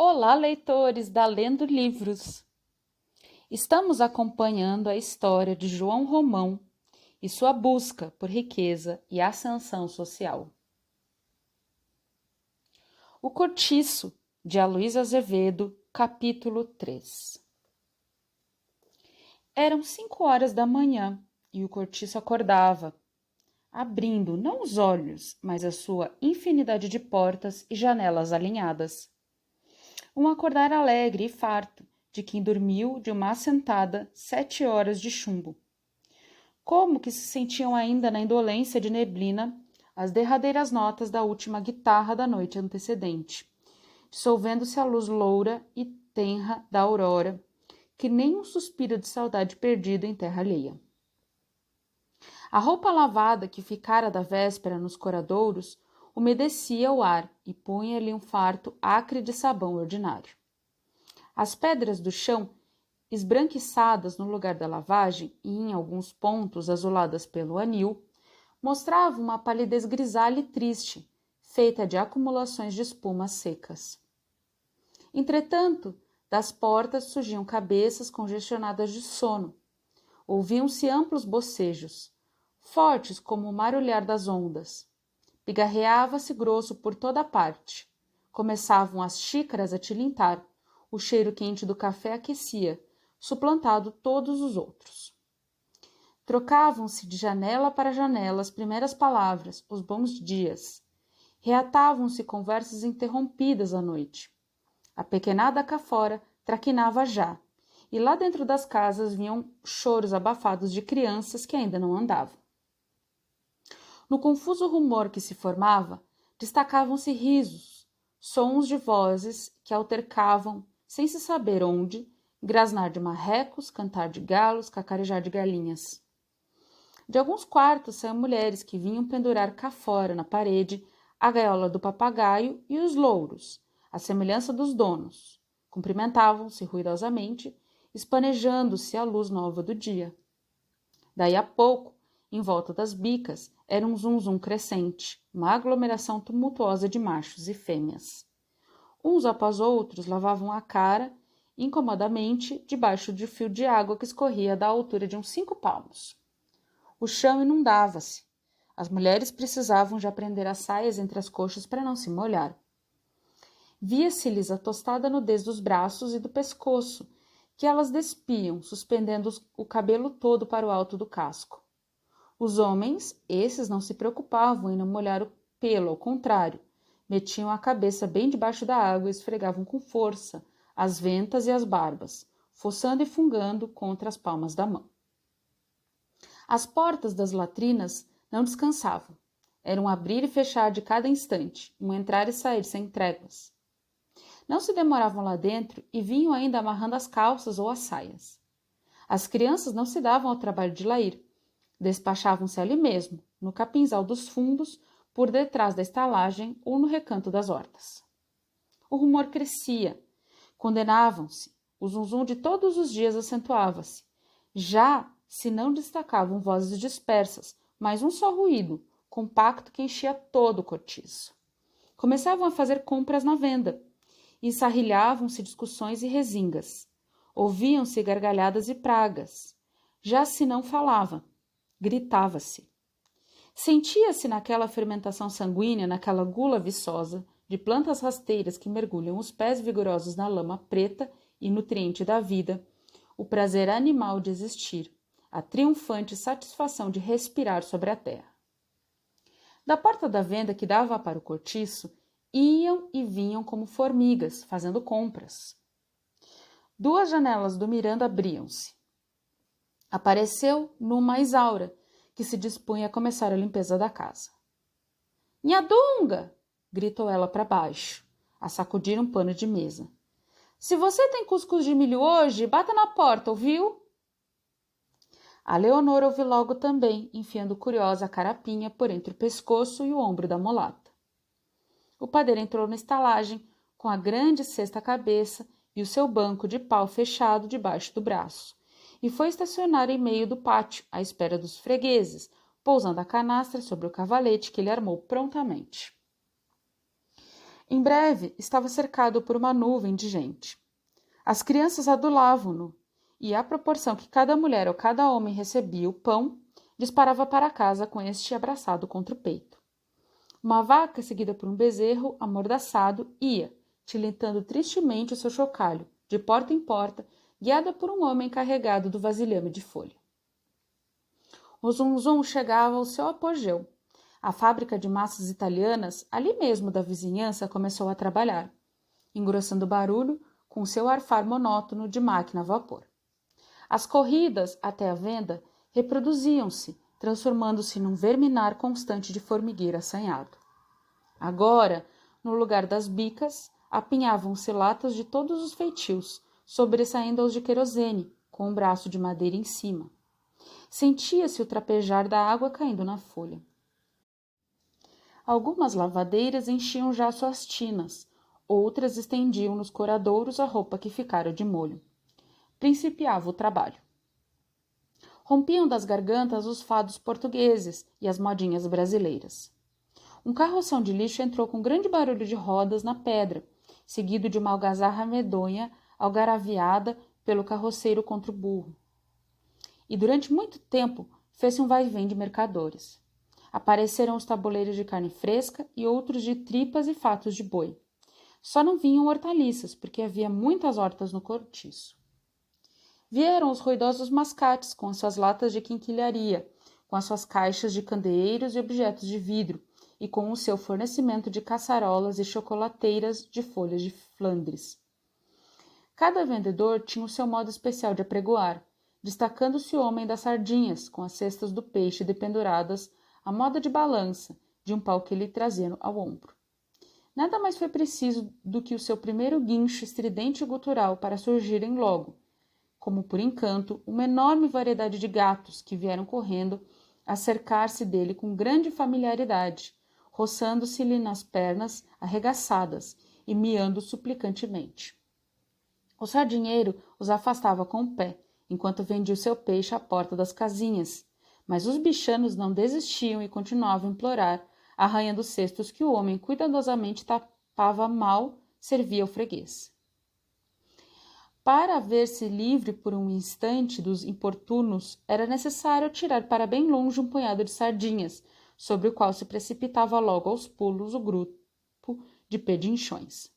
Olá, leitores da Lendo Livros! Estamos acompanhando a história de João Romão e sua busca por riqueza e ascensão social. O Cortiço, de Aloysio Azevedo, capítulo 3. Eram 5 horas da manhã e o cortiço acordava, abrindo não os olhos, mas a sua infinidade de portas e janelas alinhadas. Um acordar alegre e farto de quem dormiu de uma assentada 7 horas de chumbo. Como que se sentiam ainda na indolência de neblina as derradeiras notas da última guitarra da noite antecedente, dissolvendo-se a luz loura e tenra da aurora, que nem um suspiro de saudade perdido em terra alheia. A roupa lavada que ficara da véspera nos coradouros umedecia o ar e punha-lhe um farto acre de sabão ordinário. As pedras do chão, esbranquiçadas no lugar da lavagem e em alguns pontos azuladas pelo anil, mostravam uma palidez grisalha e triste, feita de acumulações de espumas secas. Entretanto, das portas surgiam cabeças congestionadas de sono. Ouviam-se amplos bocejos, fortes como o marulhar das ondas. Pigarreava-se grosso por toda a parte. Começavam as xícaras a tilintar. O cheiro quente do café aquecia, suplantado todos os outros. Trocavam-se de janela para janela as primeiras palavras, os bons dias. Reatavam-se conversas interrompidas à noite. A pequenada cá fora traquinava já, e lá dentro das casas vinham choros abafados de crianças que ainda não andavam. No confuso rumor que se formava, destacavam-se risos, sons de vozes que altercavam, sem se saber onde, grasnar de marrecos, cantar de galos, cacarejar de galinhas. De alguns quartos saíam mulheres que vinham pendurar cá fora, na parede, a gaiola do papagaio e os louros, à semelhança dos donos. Cumprimentavam-se ruidosamente, espanejando-se à luz nova do dia. Daí a pouco, em volta das bicas, era um zum-zum crescente, uma aglomeração tumultuosa de machos e fêmeas. Uns após outros lavavam a cara, incomodamente, debaixo de fio de água que escorria da altura de uns 5 palmos. O chão inundava-se. As mulheres precisavam já prender as saias entre as coxas para não se molhar. Via-se-lhes a tostada nudez dos braços e do pescoço, que elas despiam, suspendendo o cabelo todo para o alto do casco. Os homens, esses não se preocupavam em não molhar o pelo, ao contrário, metiam a cabeça bem debaixo da água e esfregavam com força as ventas e as barbas, fossando e fungando contra as palmas da mão. As portas das latrinas não descansavam. Era um abrir e fechar de cada instante, um entrar e sair sem tréguas. Não se demoravam lá dentro e vinham ainda amarrando as calças ou as saias. As crianças não se davam ao trabalho de lá ir. Despachavam-se ali mesmo, no capinzal dos fundos, por detrás da estalagem ou no recanto das hortas. O rumor crescia. Condenavam-se. O zunzum de todos os dias acentuava-se. Já se não destacavam vozes dispersas, mas um só ruído, compacto que enchia todo o cortiço. Começavam a fazer compras na venda. Ensarrilhavam-se discussões e rezingas. Ouviam-se gargalhadas e pragas. Já se não falava. Gritava-se. Sentia-se naquela fermentação sanguínea, naquela gula viçosa, de plantas rasteiras que mergulham os pés vigorosos na lama preta e nutriente da vida, o prazer animal de existir, a triunfante satisfação de respirar sobre a terra. Da porta da venda que dava para o cortiço, iam e vinham como formigas, fazendo compras. 2 janelas do Miranda abriam-se. Apareceu numa Isaura, que se dispunha a começar a limpeza da casa. — Nhadunga! — gritou ela para baixo, a sacudir um pano de mesa. — Se você tem cuscuz de milho hoje, bata na porta, ouviu? A Leonor ouviu logo também, enfiando curiosa a carapinha por entre o pescoço e o ombro da mulata. O padeiro entrou na estalagem, com a grande cesta à cabeça e o seu banco de pau fechado debaixo do braço, e foi estacionar em meio do pátio, à espera dos fregueses, pousando a canastra sobre o cavalete que ele armou prontamente. Em breve, estava cercado por uma nuvem de gente. As crianças adulavam-no, e à proporção que cada mulher ou cada homem recebia o pão, disparava para casa com este abraçado contra o peito. Uma vaca, seguida por um bezerro amordaçado, ia, tilintando tristemente o seu chocalho, de porta em porta, guiada por um homem carregado do vasilhame de folha. O zum-zum chegava ao seu apogeu. A fábrica de massas italianas, ali mesmo da vizinhança, começou a trabalhar, engrossando o barulho com seu arfar monótono de máquina a vapor. As corridas até a venda reproduziam-se, transformando-se num verminar constante de formigueiro assanhado. Agora, no lugar das bicas, apinhavam-se latas de todos os feitios, sobressaindo aos de querosene, com um braço de madeira em cima. Sentia-se o trapejar da água caindo na folha. Algumas lavadeiras enchiam já suas tinas, outras estendiam nos coradouros a roupa que ficara de molho. Principiava o trabalho. Rompiam das gargantas os fados portugueses e as modinhas brasileiras. Um carroção de lixo entrou com grande barulho de rodas na pedra, seguido de uma algazarra medonha algaraviada pelo carroceiro contra o burro. E durante muito tempo fez-se um vai-vem de mercadores. Apareceram os tabuleiros de carne fresca e outros de tripas e fatos de boi. Só não vinham hortaliças, porque havia muitas hortas no cortiço. Vieram os ruidosos mascates com as suas latas de quinquilharia, com as suas caixas de candeeiros e objetos de vidro, e com o seu fornecimento de caçarolas e chocolateiras de folhas de Flandres. Cada vendedor tinha o seu modo especial de apregoar, destacando-se o homem das sardinhas, com as cestas do peixe dependuradas à moda de balança, de um pau que ele trazia ao ombro. Nada mais foi preciso do que o seu primeiro guincho estridente e gutural para surgirem logo, como por encanto, uma enorme variedade de gatos que vieram correndo a cercar-se dele com grande familiaridade, roçando-se-lhe nas pernas arregaçadas e miando suplicantemente. O sardinheiro os afastava com o pé, enquanto vendia o seu peixe à porta das casinhas, mas os bichanos não desistiam e continuavam a implorar, arranhando os cestos que o homem cuidadosamente tapava mal, servia ao freguês. Para ver-se livre por um instante dos importunos, era necessário tirar para bem longe um punhado de sardinhas, sobre o qual se precipitava logo aos pulos o grupo de pedinchões.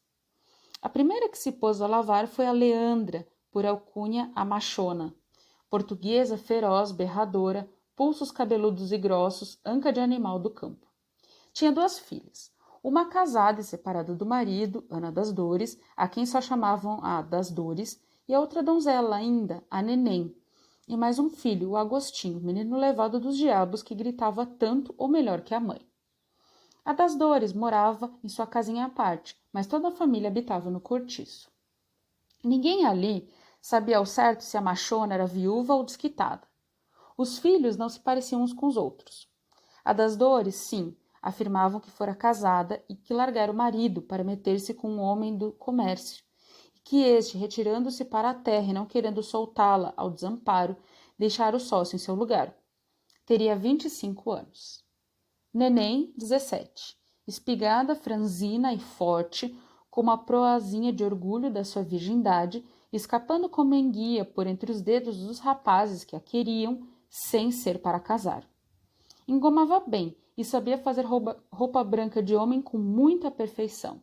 A primeira que se pôs a lavar foi a Leandra, por alcunha a machona, portuguesa feroz, berradora, pulsos cabeludos e grossos, anca de animal do campo. Tinha 2 filhas, uma casada e separada do marido, Ana das Dores, a quem só chamavam a das Dores, e a outra donzela ainda, a Neném, e mais um filho, o Agostinho, menino levado dos diabos que gritava tanto ou melhor que a mãe. A das Dores morava em sua casinha à parte, mas toda a família habitava no cortiço. Ninguém ali sabia ao certo se a machona era viúva ou desquitada. Os filhos não se pareciam uns com os outros. A das Dores, sim, afirmavam que fora casada e que largara o marido para meter-se com um homem do comércio, e que este, retirando-se para a terra e não querendo soltá-la ao desamparo, deixara o sócio em seu lugar. Teria 25 anos. Neném, 17. Espigada, franzina e forte, com uma proazinha de orgulho da sua virgindade, escapando como enguia por entre os dedos dos rapazes que a queriam, sem ser para casar. Engomava bem e sabia fazer roupa branca de homem com muita perfeição.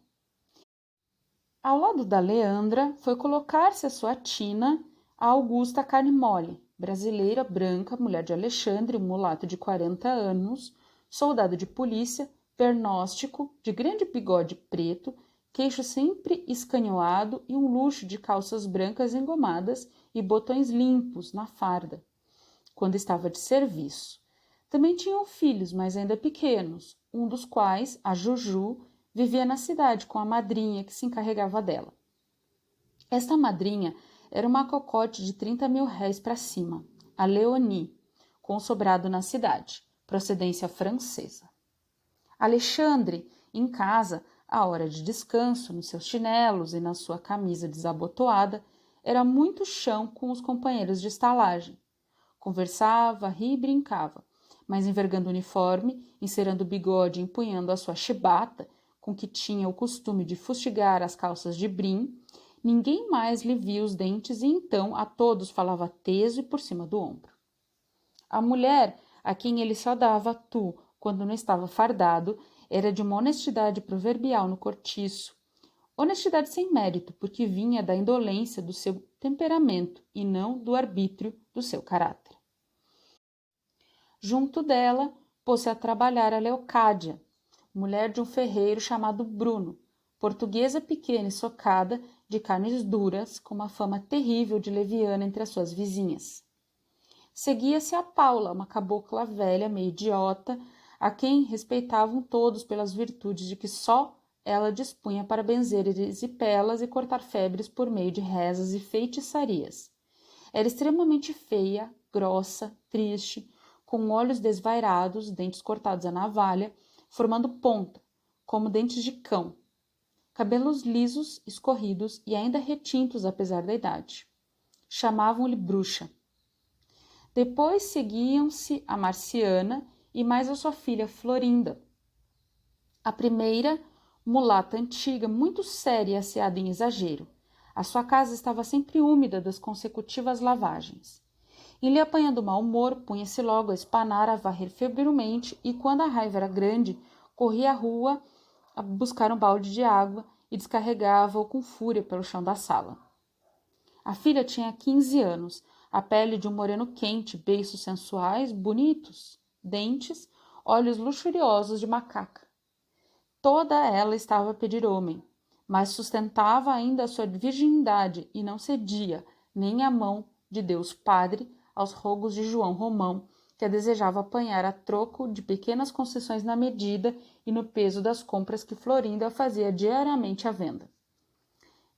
Ao lado da Leandra foi colocar-se a sua tina, a Augusta Carne Mole, brasileira, branca, mulher de Alexandre, um mulato de 40 anos, soldado de polícia, pernóstico, de grande bigode preto, queixo sempre escanhoado e um luxo de calças brancas engomadas e botões limpos na farda, quando estava de serviço. Também tinham filhos, mas ainda pequenos, um dos quais, a Juju, vivia na cidade com a madrinha que se encarregava dela. Esta madrinha era uma cocote de 30.000 réis para cima, a Leonie, com sobrado na cidade, procedência francesa. Alexandre, em casa, à hora de descanso, nos seus chinelos e na sua camisa desabotoada, era muito chão com os companheiros de estalagem. Conversava, ria e brincava, mas envergando o uniforme, encerando o bigode e empunhando a sua chibata, com que tinha o costume de fustigar as calças de brim, ninguém mais lhe via os dentes e então a todos falava teso e por cima do ombro. A mulher, a quem ele só dava tu quando não estava fardado, era de uma honestidade proverbial no cortiço. Honestidade sem mérito, porque vinha da indolência do seu temperamento e não do arbítrio do seu caráter. Junto dela, pôs-se a trabalhar a Leocádia, mulher de um ferreiro chamado Bruno, portuguesa pequena e socada, de carnes duras, com uma fama terrível de leviana entre as suas vizinhas. Seguia-se a Paula, uma cabocla velha, meio idiota, a quem respeitavam todos pelas virtudes de que só ela dispunha para benzer erisipelas e cortar febres por meio de rezas e feitiçarias. Era extremamente feia, grossa, triste, com olhos desvairados, dentes cortados à navalha, formando ponta, como dentes de cão, cabelos lisos, escorridos e ainda retintos apesar da idade. Chamavam-lhe bruxa. Depois seguiam-se a Marciana e mais a sua filha Florinda. A primeira, mulata antiga, muito séria e asseada em exagero. A sua casa estava sempre úmida das consecutivas lavagens. Em lhe apanhando mau humor, punha-se logo a espanar, a varrer febrilmente e, quando a raiva era grande, corria à rua a buscar um balde de água e descarregava-o com fúria pelo chão da sala. A filha tinha 15 anos, a pele de um moreno quente, beiços sensuais, bonitos, dentes, olhos luxuriosos de macaca. Toda ela estava a pedir homem, mas sustentava ainda a sua virgindade e não cedia, nem a mão de Deus Padre, aos rogos de João Romão, que a desejava apanhar a troco de pequenas concessões na medida e no peso das compras que Florinda fazia diariamente à venda.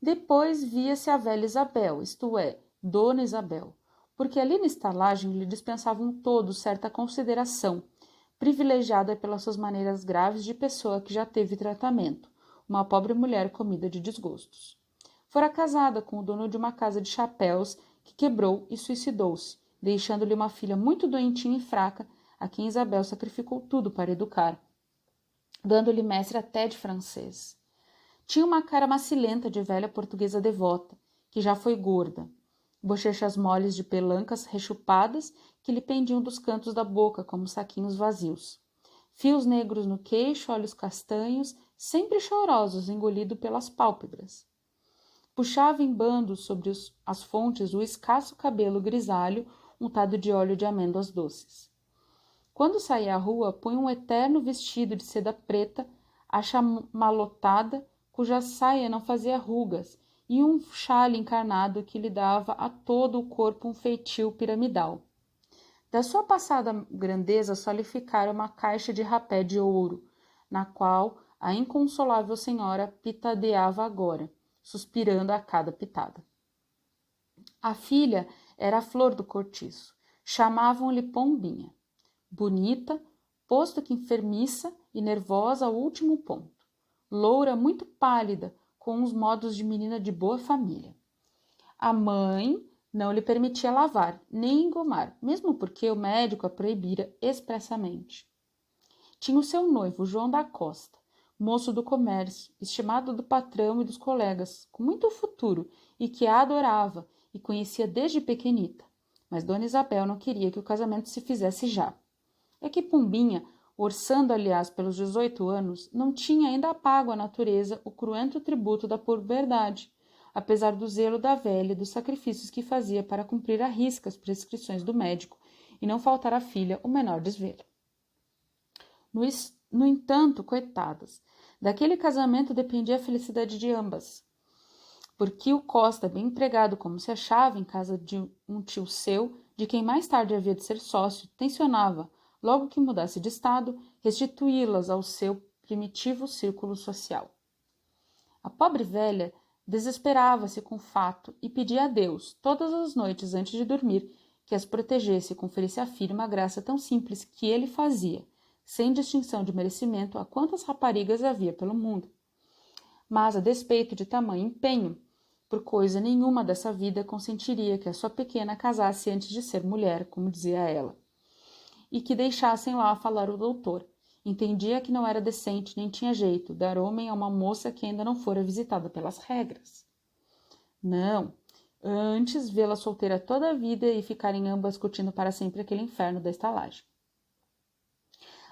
Depois via-se a velha Isabel, isto é, Dona Isabel, porque ali na estalagem lhe dispensavam todos certa consideração, privilegiada pelas suas maneiras graves de pessoa que já teve tratamento, uma pobre mulher comida de desgostos. Fora casada com o dono de uma casa de chapéus que quebrou e suicidou-se, deixando-lhe uma filha muito doentinha e fraca, a quem Isabel sacrificou tudo para educar, dando-lhe mestre até de francês. Tinha uma cara macilenta de velha portuguesa devota, que já foi gorda, bochechas moles de pelancas rechupadas que lhe pendiam dos cantos da boca como saquinhos vazios. Fios negros no queixo, olhos castanhos, sempre chorosos, engolido pelas pálpebras. Puxava em bandos sobre as fontes o escasso cabelo grisalho untado de óleo de amêndoas doces. Quando saía à rua, punha um eterno vestido de seda preta, achamalotada, cuja saia não fazia rugas, e um chale encarnado que lhe dava a todo o corpo um feitio piramidal. Da sua passada grandeza só lhe ficara uma caixa de rapé de ouro, na qual a inconsolável senhora pitadeava agora, suspirando a cada pitada. A filha era a flor do cortiço. Chamavam-lhe Pombinha. Bonita, posto que enfermiça e nervosa ao último ponto. Loura, muito pálida, com uns modos de menina de boa família. A mãe não lhe permitia lavar, nem engomar, mesmo porque o médico a proibira expressamente. Tinha o seu noivo, João da Costa, moço do comércio, estimado do patrão e dos colegas, com muito futuro, e que a adorava e conhecia desde pequenita. Mas Dona Isabel não queria que o casamento se fizesse já. É que Pombinha, orçando, aliás, pelos 18 anos, não tinha ainda pago à natureza o cruento tributo da puberdade, apesar do zelo da velha e dos sacrifícios que fazia para cumprir à risca as prescrições do médico e não faltar à filha o menor desvelo. No entanto, coitadas, daquele casamento dependia a felicidade de ambas, porque o Costa, bem empregado como se achava em casa de um tio seu, de quem mais tarde havia de ser sócio, tencionava, logo que mudasse de estado, restituí-las ao seu primitivo círculo social. A pobre velha desesperava-se com o fato e pedia a Deus, todas as noites antes de dormir, que as protegesse e conferisse à filha uma graça tão simples que ele fazia, sem distinção de merecimento, a quantas raparigas havia pelo mundo. Mas, a despeito de tamanho empenho, por coisa nenhuma dessa vida consentiria que a sua pequena casasse antes de ser mulher, como dizia ela, e que deixassem lá falar o doutor, Entendia que não era decente nem tinha jeito dar homem a uma moça que ainda não fora visitada pelas regras. Não, antes vê-la solteira toda a vida e ficarem ambas curtindo para sempre aquele inferno da estalagem.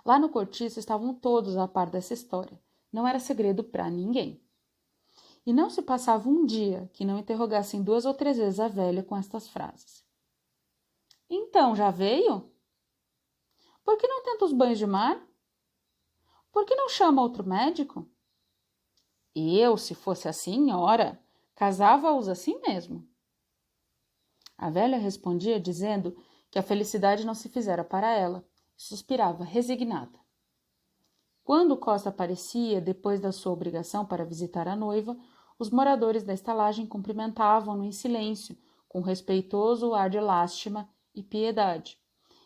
Lá no cortiço estavam todos a par dessa história. Não era segredo para ninguém. E não se passava um dia que não interrogassem 2 ou 3 vezes a velha com estas frases. Então, já veio? Por que não tenta os banhos de mar? Por que não chama outro médico? Eu, se fosse a senhora, casava-os assim mesmo. A velha respondia dizendo que a felicidade não se fizera para ela, e suspirava resignada. Quando Costa aparecia, depois da sua obrigação para visitar a noiva, os moradores da estalagem cumprimentavam-no em silêncio, com respeitoso ar de lástima e piedade,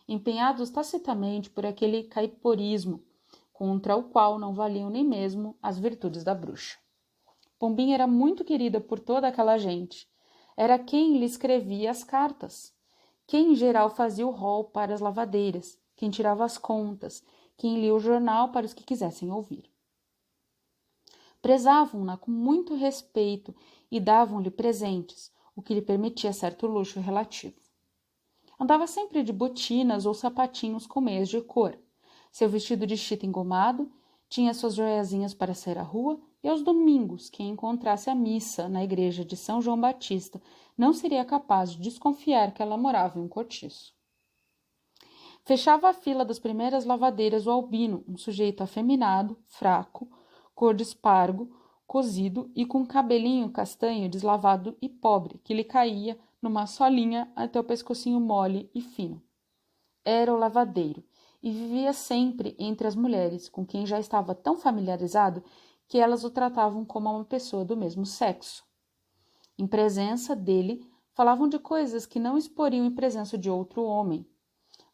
empenhados tacitamente por aquele caiporismo, contra o qual não valiam nem mesmo as virtudes da bruxa. Pombinha era muito querida por toda aquela gente. Era quem lhe escrevia as cartas, quem em geral fazia o rol para as lavadeiras, quem tirava as contas, quem lia o jornal para os que quisessem ouvir. Prezavam-na com muito respeito e davam-lhe presentes, o que lhe permitia certo luxo relativo. Andava sempre de botinas ou sapatinhos com meias de cor. Seu vestido de chita engomado, tinha suas joiazinhas para sair à rua, e aos domingos, quem encontrasse a missa na igreja de São João Batista não seria capaz de desconfiar que ela morava em um cortiço. Fechava a fila das primeiras lavadeiras o Albino, um sujeito afeminado, fraco, cor de espargo, cozido e com um cabelinho castanho deslavado e pobre, que lhe caía numa só linha até o pescocinho mole e fino. Era o lavadeiro, e vivia sempre entre as mulheres, com quem já estava tão familiarizado que elas o tratavam como uma pessoa do mesmo sexo. Em presença dele, falavam de coisas que não exporiam em presença de outro homem.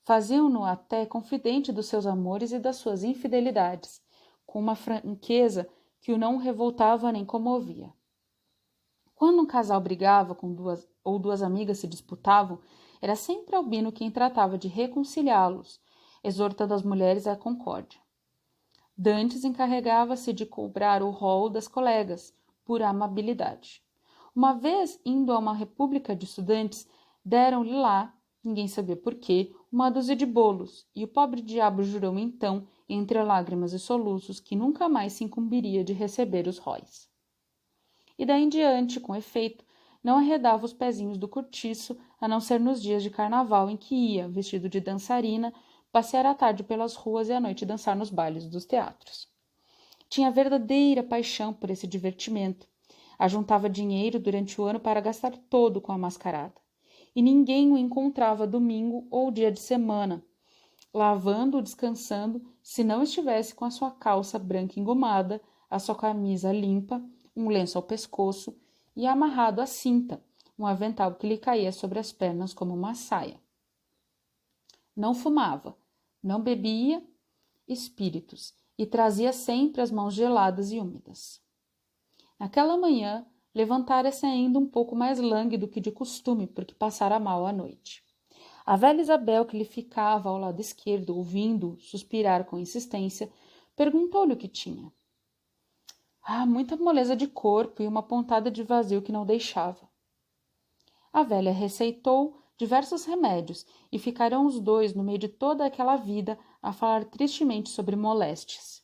Faziam-no até confidente dos seus amores e das suas infidelidades, com uma franqueza que o não revoltava nem comovia. Quando um casal brigava com duas amigas se disputavam, era sempre Albino quem tratava de reconciliá-los, exortando as mulheres à concórdia. Dantes encarregava-se de cobrar o rol das colegas, por amabilidade. Uma vez, indo a uma república de estudantes, deram-lhe lá, ninguém sabia por quê, uma dúzia de bolos, e o pobre diabo jurou então, entre lágrimas e soluços, que nunca mais se incumbiria de receber os róis. E daí em diante, com efeito, não arredava os pezinhos do cortiço, a não ser nos dias de carnaval em que ia, vestido de dançarina, passear à tarde pelas ruas e à noite dançar nos bailes dos teatros. Tinha verdadeira paixão por esse divertimento. Ajuntava dinheiro durante o ano para gastar todo com a mascarada. E ninguém o encontrava domingo ou dia de semana, lavando ou descansando, se não estivesse com a sua calça branca engomada, a sua camisa limpa, um lenço ao pescoço e amarrado à cinta, um avental que lhe caía sobre as pernas como uma saia. Não fumava, não bebia espíritos e trazia sempre as mãos geladas e úmidas. Naquela manhã, levantara-se ainda um pouco mais lânguido que de costume, porque passara mal a noite. A velha Isabel, que lhe ficava ao lado esquerdo, ouvindo suspirar com insistência, perguntou-lhe o que tinha. Muita moleza de corpo e uma pontada de vazio que não deixava. A velha receitou diversos remédios e ficaram os dois no meio de toda aquela vida a falar tristemente sobre moléstias.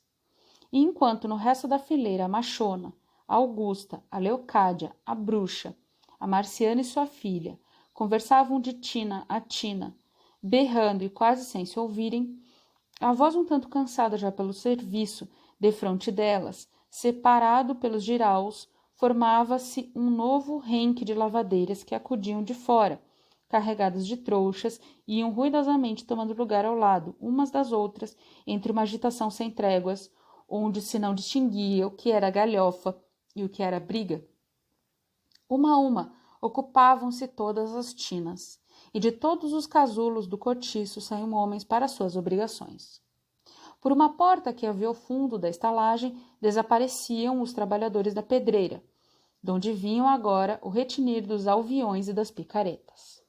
E enquanto no resto da fileira a machona, a Augusta, a Leocádia, a bruxa, a Marciana e sua filha conversavam de tina a tina, berrando e quase sem se ouvirem, a voz um tanto cansada já pelo serviço, defronte delas, separado pelos jiraus, formava-se um novo renque de lavadeiras que acudiam de fora, carregadas de trouxas, e iam ruidosamente tomando lugar ao lado, umas das outras, entre uma agitação sem tréguas, onde se não distinguia o que era galhofa e o que era briga. Uma a uma, ocupavam-se todas as tinas, e de todos os casulos do cortiço saíam homens para suas obrigações. Por uma porta que havia ao fundo da estalagem, desapareciam os trabalhadores da pedreira, donde vinham agora o retinir dos alviões e das picaretas.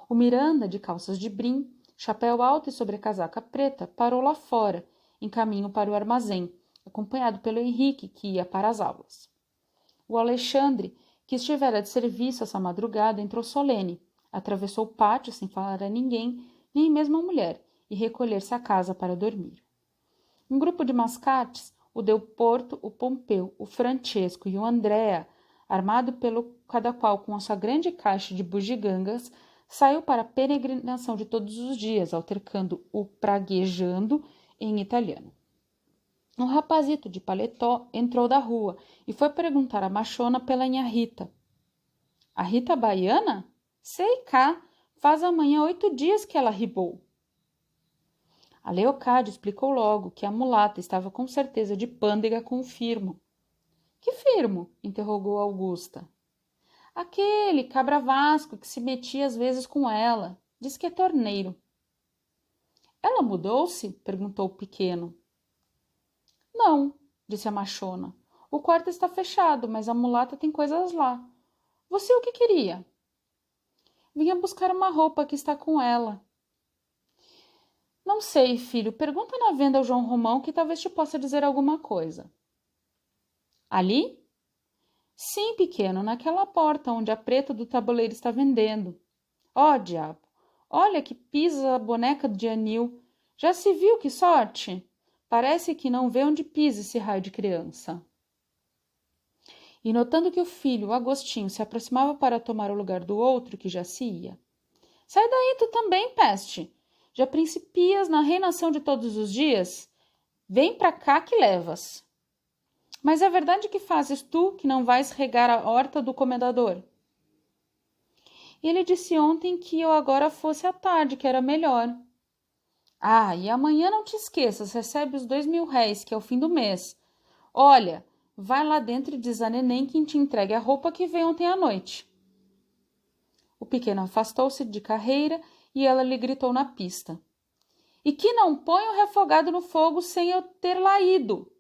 O Miranda, de calças de brim, chapéu alto e sobrecasaca preta, parou lá fora, em caminho para o armazém, acompanhado pelo Henrique, que ia para as aulas. O Alexandre, que estivera de serviço essa madrugada, entrou solene, atravessou o pátio sem falar a ninguém, nem mesmo a mulher, e recolher-se à casa para dormir. Um grupo de mascates, o Del Porto, o Pompeu, o Francesco e o Andrea, armado pelo cada qual com a sua grande caixa de bugigangas, saiu para a peregrinação de todos os dias, altercando o praguejando em italiano. Um rapazito de paletó entrou da rua e foi perguntar à machona pela Nha Rita. A Rita baiana? Sei cá, faz amanhã 8 dias que ela ribou. A Leocádia explicou logo que a mulata estava com certeza de pândega com o Firmo. Que Firmo? Interrogou Augusta. Aquele cabra vasco que se metia às vezes com ela. Diz que é torneiro. Ela mudou-se? Perguntou o pequeno. Não, disse a machona. O quarto está fechado, mas a mulata tem coisas lá. Você o que queria? Vinha buscar uma roupa que está com ela. Não sei, filho. Pergunta na venda ao João Romão que talvez te possa dizer alguma coisa. Ali? Sim, pequeno, naquela porta onde a preta do tabuleiro está vendendo. Ó, diabo! Olha que pisa a boneca de Anil. Já se viu que sorte? Parece que não vê onde pisa esse raio de criança. E notando que o filho, o Agostinho, se aproximava para tomar o lugar do outro que já se ia. Sai daí tu também, peste! Já principias na reinação de todos os dias? Vem pra cá que levas. Mas é verdade que fazes tu que não vais regar a horta do comendador? Ele disse ontem que eu agora fosse à tarde, que era melhor. Ah, e amanhã não te esqueças, recebe os 2.000 réis, que é o fim do mês. Olha, vai lá dentro e diz a neném que te entregue a roupa que veio ontem à noite. O pequeno afastou-se de carreira e ela lhe gritou na pista. E que não põe o refogado no fogo sem eu ter lá ido.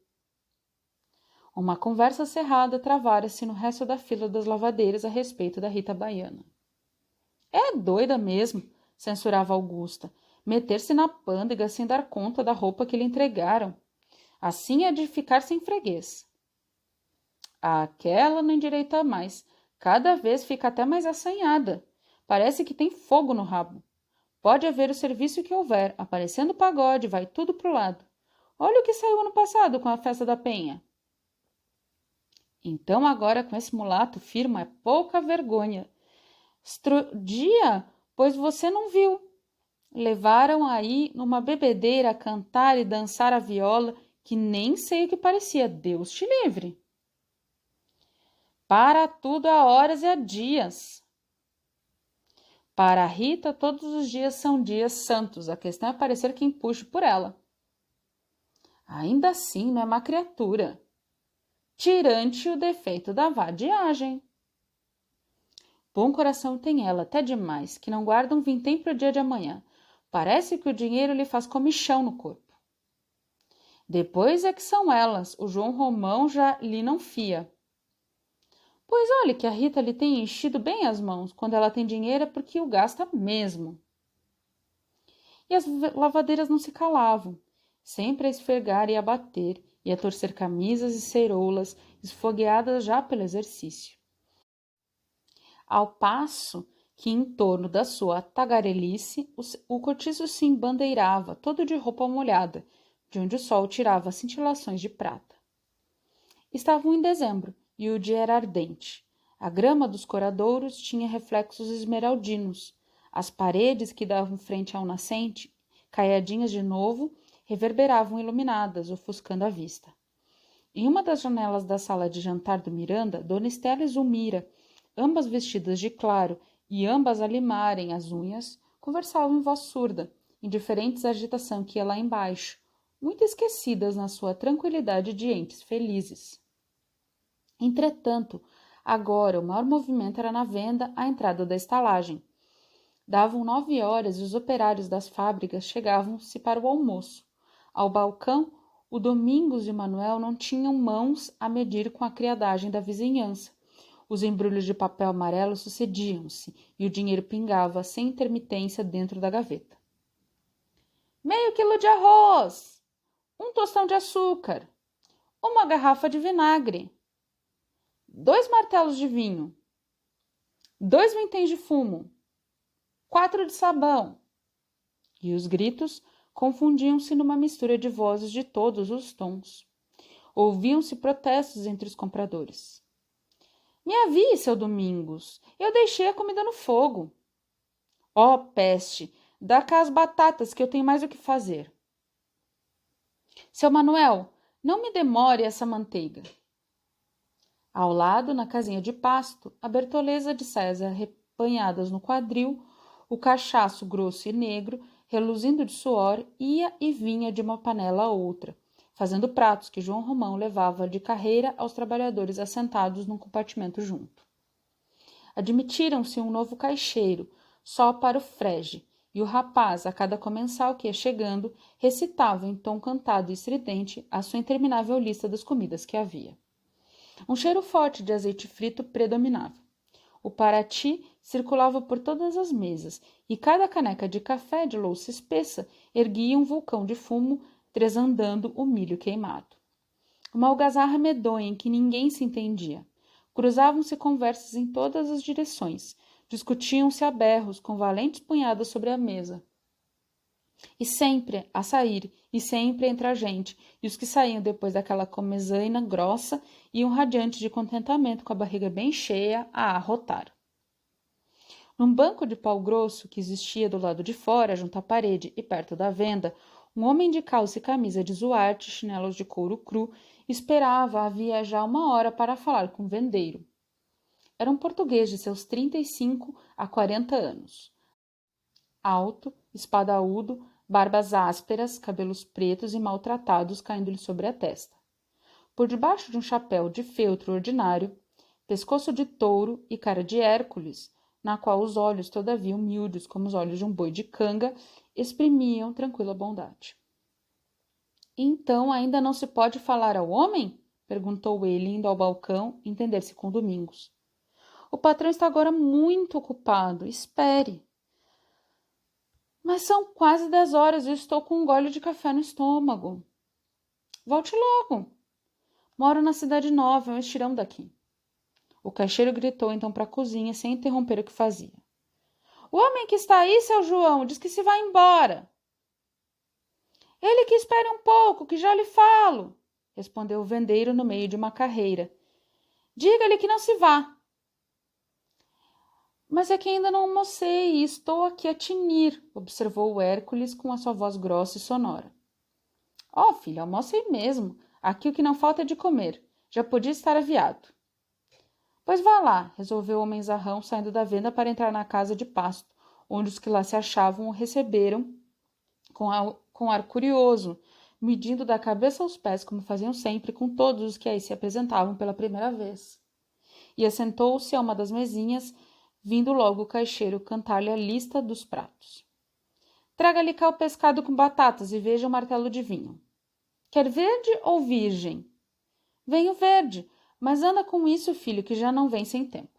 Uma conversa cerrada travara-se no resto da fila das lavadeiras a respeito da Rita baiana. É doida mesmo, censurava Augusta, meter-se na pândega sem dar conta da roupa que lhe entregaram. Assim é de ficar sem freguês. Aquela não endireita mais. Cada vez fica até mais assanhada. Parece que tem fogo no rabo. Pode haver o serviço que houver, aparecendo o pagode, vai tudo pro lado. Olha o que saiu ano passado com a festa da Penha. Então agora com esse mulato firma é pouca vergonha. Dia, pois você não viu. Levaram aí numa bebedeira a cantar e dançar a viola, que nem sei o que parecia, Deus te livre. Para tudo há horas e há dias. Para a Rita, todos os dias são dias santos, a questão é parecer quem puxe por ela. Ainda assim, não é uma criatura. Tirante o defeito da vadiagem. Bom coração tem ela, até demais, que não guarda um vintém para o dia de amanhã. Parece que o dinheiro lhe faz comichão no corpo. Depois é que são elas, o João Romão já lhe não fia. Pois olhe que a Rita lhe tem enchido bem as mãos. Quando ela tem dinheiro é porque o gasta mesmo. E as lavadeiras não se calavam, sempre a esfregar e a bater, e a torcer camisas e ceroulas, esfogueadas já pelo exercício. Ao passo que em torno da sua tagarelice o cortiço se embandeirava, todo de roupa molhada, de onde o sol tirava cintilações de prata. Estavam em dezembro, e o dia era ardente. A grama dos coradouros tinha reflexos esmeraldinos. As paredes que davam frente ao nascente, caiadinhas de novo, reverberavam iluminadas, ofuscando a vista. Em uma das janelas da sala de jantar do Miranda, Dona Estela e Zulmira, ambas vestidas de claro e ambas a limarem as unhas, conversavam em voz surda, indiferentes à agitação que ia lá embaixo, muito esquecidas na sua tranquilidade de entes felizes. Entretanto, agora o maior movimento era na venda à entrada da estalagem. Davam 9 horas e os operários das fábricas chegavam-se para o almoço. Ao balcão, o Domingos e o Manuel não tinham mãos a medir com a criadagem da vizinhança. Os embrulhos de papel amarelo sucediam-se e o dinheiro pingava sem intermitência dentro da gaveta. 0,5 quilo de arroz! um tostão de açúcar, uma garrafa de vinagre, 2 martelos de vinho, 2 vinténs de fumo, 4 de sabão. E os gritos confundiam-se numa mistura de vozes de todos os tons. Ouviam-se protestos entre os compradores. Me avie, seu Domingos, eu deixei a comida no fogo. Ó, peste, dá cá as batatas que eu tenho mais o que fazer. Seu Manuel, não me demore essa manteiga. Ao lado, na casinha de pasto, a bertoleza de saias arrepanhadas no quadril, o cachaço grosso e negro, reluzindo de suor, ia e vinha de uma panela a outra, fazendo pratos que João Romão levava de carreira aos trabalhadores assentados num compartimento junto. Admitiram-se um novo caixeiro, só para o frege, e o rapaz, a cada comensal que ia chegando, recitava em tom cantado e estridente a sua interminável lista das comidas que havia. Um cheiro forte de azeite frito predominava. O parati circulava por todas as mesas, e cada caneca de café de louça espessa erguia um vulcão de fumo, tresandando o milho queimado. Uma algazarra medonha em que ninguém se entendia. Cruzavam-se conversas em todas as direções, discutiam-se a berros com valentes punhadas sobre a mesa. E sempre a sair, e sempre entre a gente, e os que saíam depois daquela comezaina grossa iam radiantes de contentamento com a barriga bem cheia a arrotar. Num banco de pau grosso que existia do lado de fora, junto à parede e perto da venda, um homem de calça e camisa de zuarte, chinelos de couro cru, esperava havia já 1 hora para falar com o vendeiro. Era um português de seus 35 a 40 anos. Alto, espadaúdo, barbas ásperas, cabelos pretos e maltratados caindo-lhe sobre a testa. Por debaixo de um chapéu de feltro ordinário, pescoço de touro e cara de Hércules, na qual os olhos, todavia humildes como os olhos de um boi de canga, exprimiam tranquila bondade. Então ainda não se pode falar ao homem? Perguntou ele, indo ao balcão entender-se com Domingos. O patrão está agora muito ocupado. Espere. Mas são quase 10 horas e estou com um gole de café no estômago. Volte logo. Moro na Cidade Nova, é um estirão daqui. O caixeiro gritou então para a cozinha, sem interromper o que fazia. O homem que está aí, seu João, diz que se vai embora. Ele que espere um pouco, que já lhe falo, respondeu o vendeiro no meio de uma carreira. Diga-lhe que não se vá. Mas é que ainda não almocei e estou aqui a tinir, observou o Hércules com a sua voz grossa e sonora. Ó, filho, almocei mesmo. Aqui o que não falta é de comer. Já podia estar aviado. Pois vá lá, resolveu o homenzarrão, saindo da venda para entrar na casa de pasto, onde os que lá se achavam o receberam com ar curioso, medindo da cabeça aos pés, como faziam sempre com todos os que aí se apresentavam pela primeira vez. E assentou-se a uma das mesinhas, vindo logo o caixeiro cantar-lhe a lista dos pratos. Traga-lhe cá o pescado com batatas e veja o martelo de vinho. Quer verde ou virgem? Venho verde, mas anda com isso, filho, que já não vem sem tempo.